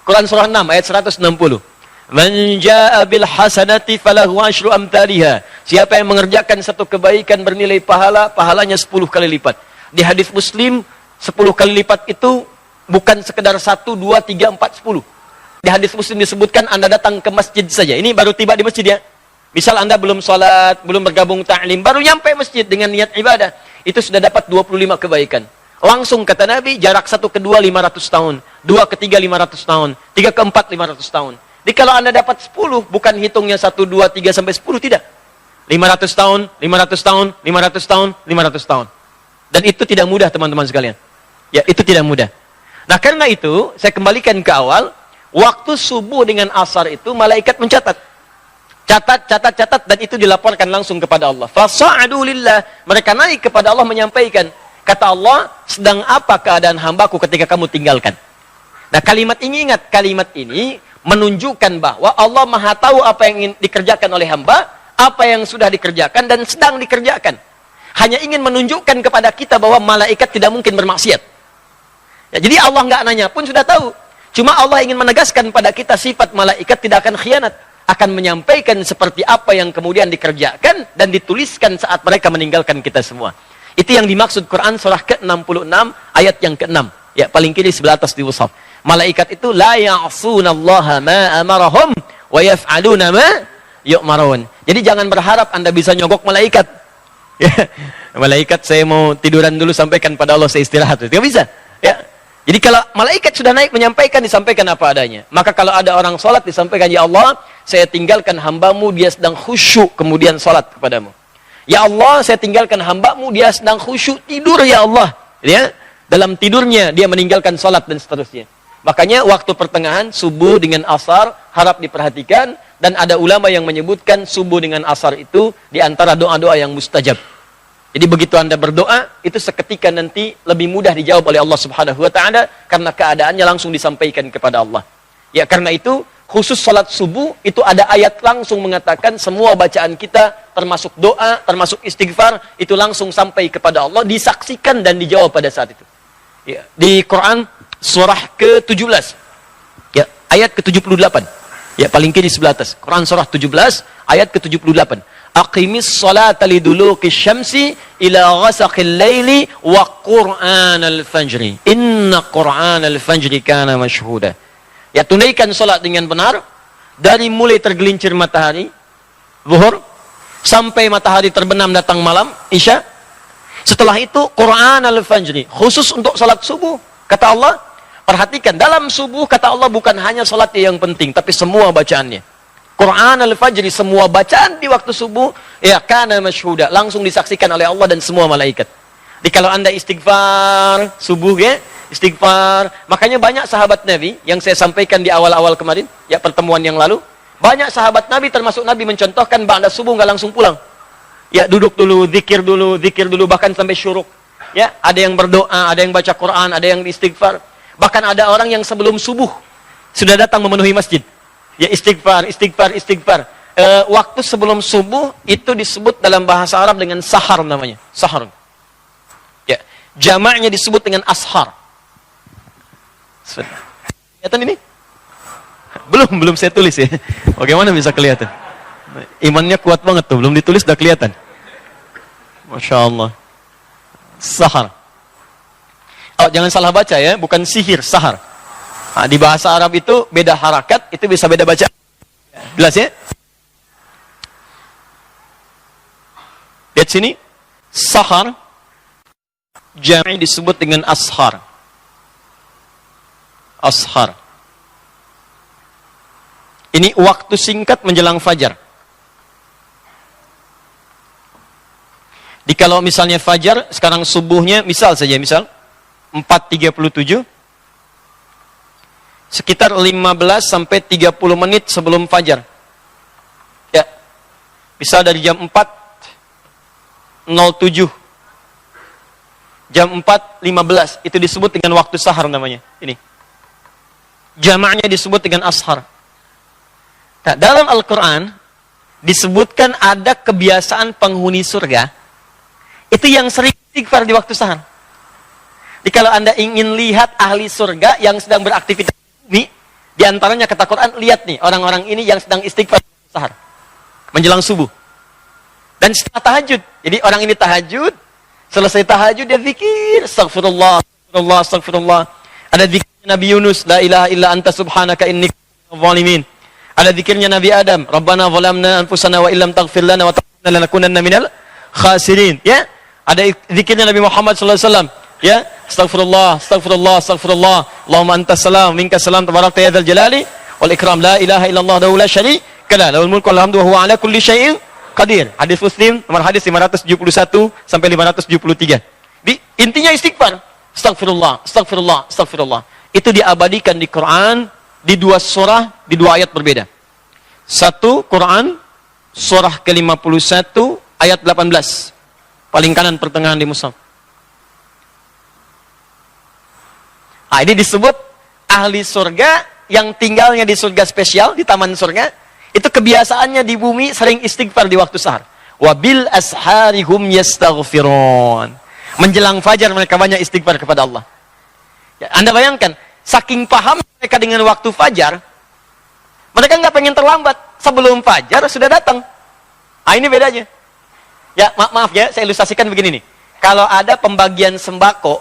Quran surah 6 ayat 160. Man jaa bil hasanati falahu asyru amthaliha. Siapa yang mengerjakan satu kebaikan bernilai pahala, pahalanya 10 kali lipat. Di hadis Muslim 10 kali lipat itu bukan sekedar 1, 2, 3, 4, 10. Di hadis Muslim disebutkan Anda datang ke masjid saja. Ini baru tiba di masjid ya. Misal Anda belum sholat, belum bergabung ta'lim, baru nyampe masjid dengan niat ibadah. Itu sudah dapat 25 kebaikan. Langsung kata Nabi, jarak 1 ke 2 500 tahun, 2 ke 3 500 tahun, 3 ke 4 500 tahun. Jadi kalau Anda dapat 10, bukan hitungnya 1, 2, 3 sampai 10, tidak. 500 tahun, 500 tahun, 500 tahun, 500 tahun. Dan itu tidak mudah teman-teman sekalian. Ya, itu tidak mudah. Nah, karena itu saya kembalikan ke awal, waktu subuh dengan asar itu malaikat mencatat. Catat dan itu dilaporkan langsung kepada Allah. Fasa'adu lillah, mereka naik kepada Allah menyampaikan. Kata Allah, sedang apa keadaan hambaku ketika kamu tinggalkan? Nah, kalimat ini ingat, kalimat ini menunjukkan bahwa Allah Maha tahu apa yang ingin dikerjakan oleh hamba, apa yang sudah dikerjakan dan sedang dikerjakan. Hanya ingin menunjukkan kepada kita bahwa malaikat tidak mungkin bermaksiat. Ya, jadi Allah nggak nanya pun sudah tahu. Cuma Allah ingin menegaskan pada kita sifat malaikat tidak akan khianat, akan menyampaikan seperti apa yang kemudian dikerjakan dan dituliskan saat mereka meninggalkan kita semua. Itu yang dimaksud Quran surah ke-66 ayat yang ke-6. Ya, paling kiri sebelah atas di mushaf. Malaikat itu la ya'sunallaha ma amarahum wa yaf'aluna ma yu'marun. Jadi jangan berharap Anda bisa nyogok malaikat. Ya, malaikat saya mau tiduran dulu sampaikan pada Allah saya istirahat. Tidak bisa. Ya. Jadi kalau malaikat sudah naik menyampaikan, disampaikan apa adanya. Maka kalau ada orang sholat disampaikan, ya Allah, saya tinggalkan hambamu, dia sedang khusyuk kemudian sholat kepadamu. Ya Allah, saya tinggalkan hambamu, dia sedang khusyuk tidur ya Allah. Ya, dalam tidurnya dia meninggalkan sholat dan seterusnya. Makanya waktu pertengahan subuh dengan asar harap diperhatikan, dan ada ulama yang menyebutkan subuh dengan asar itu di antara doa-doa yang mustajab. Jadi begitu Anda berdoa, itu seketika nanti lebih mudah dijawab oleh Allah Subhanahu wa taala karena keadaannya langsung disampaikan kepada Allah. Ya, karena itu khusus salat subuh itu ada ayat langsung mengatakan semua bacaan kita termasuk doa, termasuk istighfar itu langsung sampai kepada Allah, disaksikan dan dijawab pada saat itu. Ya, di Quran surah ke-17. Ya, ayat ke-78. Ya, paling kiri sebelah atas. Quran surah 17 ayat ke-78. Aqimis salata liduluki syamsi ila ghasaqil laili wa qur'anal fajri. Inna qur'anal fajri kana mashhuda. Ya, tunaikan salat dengan benar dari mulai tergelincir matahari zuhur sampai matahari terbenam datang malam isya. Setelah itu qur'anal fajri, khusus untuk salat subuh. Kata Allah, perhatikan dalam subuh kata Allah bukan hanya salatnya yang penting tapi semua bacaannya. Quran al-Fajri, semua bacaan di waktu subuh, ya kana masyhuda, langsung disaksikan oleh Allah dan semua malaikat. Jadi kalau Anda istighfar subuh ya, istighfar. Makanya banyak sahabat Nabi yang saya sampaikan di awal-awal kemarin, ya pertemuan yang lalu, banyak sahabat Nabi termasuk Nabi mencontohkan ba'da subuh nggak langsung pulang. Ya duduk dulu, zikir dulu bahkan sampai syuruk. Ya, ada yang berdoa, ada yang baca Quran, ada yang istighfar. Bahkan ada orang yang sebelum subuh sudah datang memenuhi masjid. Ya istighfar. Waktu sebelum subuh itu disebut dalam bahasa Arab dengan sahar namanya. Sahar. Ya, jamaknya disebut dengan ashar. Kelihatan ini? Belum saya tulis ya. Bagaimana bisa kelihatan? Imannya kuat banget tuh, belum ditulis udah kelihatan. Masya Allah. Sahar. Oh, jangan salah baca ya, bukan sihir, sahar. Nah, di bahasa Arab itu beda harakat, itu bisa beda baca. Jelas ya? Lihat sini. Sahar. Jami' disebut dengan ashar. Ashar. Ini waktu singkat menjelang fajar. Di kalau misalnya fajar, sekarang subuhnya, misal 4.37. Sekitar 15 sampai 30 menit sebelum fajar. Ya. Bisa dari jam 4.07. Jam 4.15 itu disebut dengan waktu sahar namanya. Ini. Jamaknya disebut dengan ashar. Nah, dalam Al-Qur'an disebutkan ada kebiasaan penghuni surga itu yang sering istighfar di waktu sahar. Jadi kalau Anda ingin lihat ahli surga yang sedang beraktivitas bumi, Di antaranya kata Quran, lihat nih orang-orang ini yang sedang istighfar sahar menjelang subuh. Dan setelah tahajud. Jadi orang ini tahajud, selesai tahajud dia zikir, astagfirullah, astagfirullah, astagfirullah. Ada zikirnya Nabi Yunus, la ilaha illa anta subhanaka inni kuntu minadh-dhalimin. Ada zikirnya Nabi Adam, Rabbana zalamna anfusana wa illam taghfir lana wa tarhamna lanakunanna minal khasirin. Ya. Ada zikirnya Nabi Muhammad sallallahu alaihi wasallam, ya, astagfirullah, astagfirullah, astagfirullah. Allahumma antas salam, minkas salam, tabarakta ya dzal jalali wal ikram, la ilaha illallah wa la syarika lah, lahul mulku wal hamdu wa huwa ala kulli syai'in qadir. Hadis Muslim nomor hadis 571 sampai 573. Intinya istighfar. Astagfirullah, astagfirullah, astagfirullah. Itu diabadikan di Quran di dua surah, di dua ayat berbeda. Satu Quran surah ke-51 ayat 18. Paling kanan pertengahan di mushaf. Nah, ini disebut ahli surga yang tinggalnya di surga spesial, di taman surga. Itu kebiasaannya di bumi sering istighfar di waktu sahar. Wabil asharihum yastaghfirun. Menjelang fajar mereka banyak istighfar kepada Allah. Ya, Anda bayangkan, saking paham mereka dengan waktu fajar, mereka nggak pengen terlambat. Sebelum fajar sudah datang. Ah, ini bedanya. Ya, maaf ya, saya ilustrasikan begini nih. Kalau ada pembagian sembako,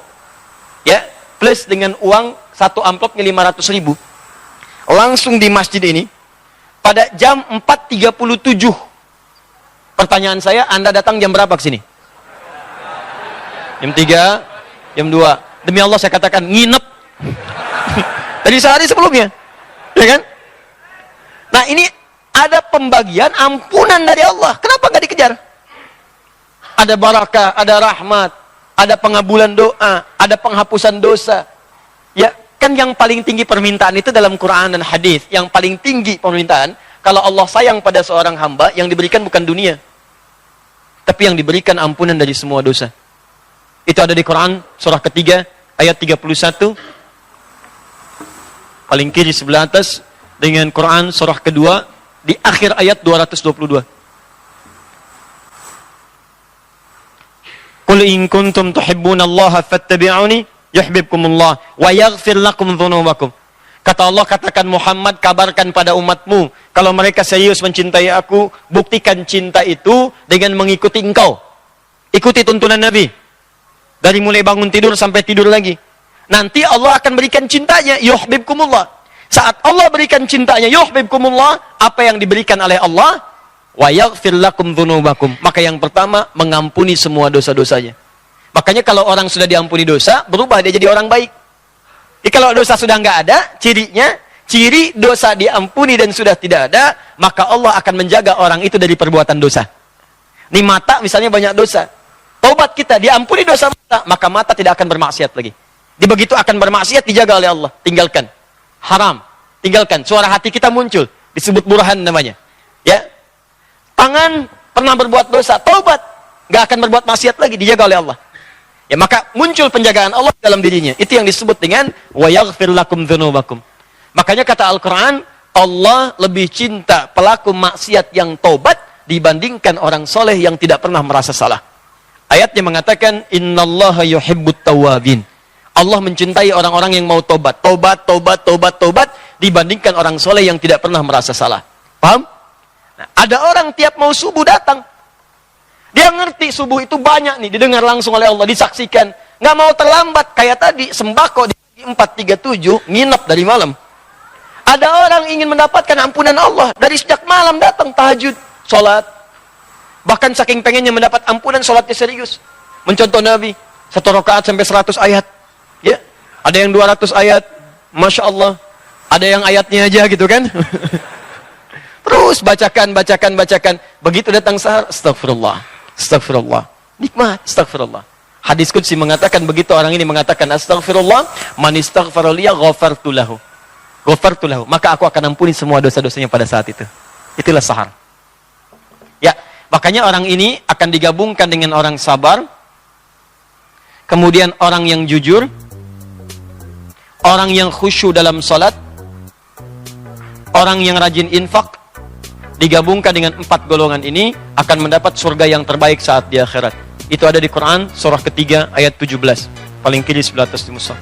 ya, plus dengan uang satu amplopnya 500.000, langsung di masjid ini, pada jam 4.37. Pertanyaan saya, Anda datang jam berapa ke sini? Jam 3, jam 2. Demi Allah saya katakan, nginep. Tadi sehari sebelumnya. Ya kan? Nah, ini ada pembagian ampunan dari Allah. Kenapa nggak dikejar? Ada barakah, ada rahmat, ada pengabulan doa, ada penghapusan dosa. Ya, kan yang paling tinggi permintaan itu dalam Quran dan hadis. Yang paling tinggi permintaan, kalau Allah sayang pada seorang hamba, yang diberikan bukan dunia, tapi yang diberikan ampunan dari semua dosa. Itu ada di Quran surah ketiga ayat 31. Paling kiri sebelah atas, dengan Quran surah kedua di akhir ayat 222. Qul in kuntum tuhibbunallaha fattabi'uni yuhibbukumullah wa yaghfir lakum dzunubakum. Kata Allah, katakan Muhammad, kabarkan pada umatmu, kalau mereka serius mencintai aku, buktikan cinta itu dengan mengikuti engkau. Ikuti tuntunan Nabi. Dari mulai bangun tidur sampai tidur lagi. Nanti Allah akan berikan cintanya, yuhibbukumullah. Saat Allah berikan cintanya, yuhibbukumullah, apa yang diberikan oleh Allah? Wa yaghfir lakum dzunubakum. Maka yang pertama, mengampuni semua dosa-dosanya. Makanya kalau orang sudah diampuni dosa, berubah dia jadi orang baik. Jadi kalau dosa sudah nggak ada, cirinya, ciri dosa diampuni dan sudah tidak ada, maka Allah akan menjaga orang itu dari perbuatan dosa. Ini mata misalnya banyak dosa. Taubat kita, diampuni dosa mata, maka mata tidak akan bermaksiat lagi. Di begitu akan bermaksiat, dijaga oleh Allah. Tinggalkan. Haram. Tinggalkan. Suara hati kita muncul. Disebut burhan namanya. Ya. Tangan pernah berbuat dosa, taubat, nggak akan berbuat maksiat lagi, dijaga oleh Allah. Ya, maka muncul penjagaan Allah dalam dirinya. Itu yang disebut dengan wa yaghfir lakum dzunubakum. Makanya kata Al-Qur'an, Allah lebih cinta pelaku maksiat yang taubat dibandingkan orang soleh yang tidak pernah merasa salah. Ayatnya mengatakan, innallaha yuhibbut tawwabin. Allah mencintai orang-orang yang mau tobat, tobat dibandingkan orang soleh yang tidak pernah merasa salah. Paham? Nah, ada orang tiap mau subuh datang. Dia ngerti subuh itu banyak nih, didengar langsung oleh Allah, disaksikan. Nggak mau terlambat, kayak tadi, sembako di 4.37, nginep dari malam. Ada orang ingin mendapatkan ampunan Allah, dari sejak malam datang, tahajud, sholat. Bahkan saking pengennya mendapat ampunan, sholatnya serius. Mencontoh Nabi, 1 rakaat sampai 100 ayat. Ya, ada yang 200 ayat, Masya Allah. Ada yang ayatnya aja gitu kan. Terus bacakan. Begitu datang sahar, astagfirullah. Nikmat, astagfirullah. Hadis qudsi mengatakan, begitu orang ini mengatakan astagfirullah, man istaghfara liya ghafartu lahu. Maka aku akan ampuni semua dosa-dosanya pada saat itu. Itulah sahar. Ya, makanya orang ini akan digabungkan dengan orang sabar, kemudian orang yang jujur, orang yang khusyuk dalam salat, orang yang rajin infak, digabungkan dengan 4 golongan ini akan mendapat surga yang terbaik saat di akhirat. Itu ada di Quran surah ketiga ayat 17, paling kiri sebelah atas di mushaf.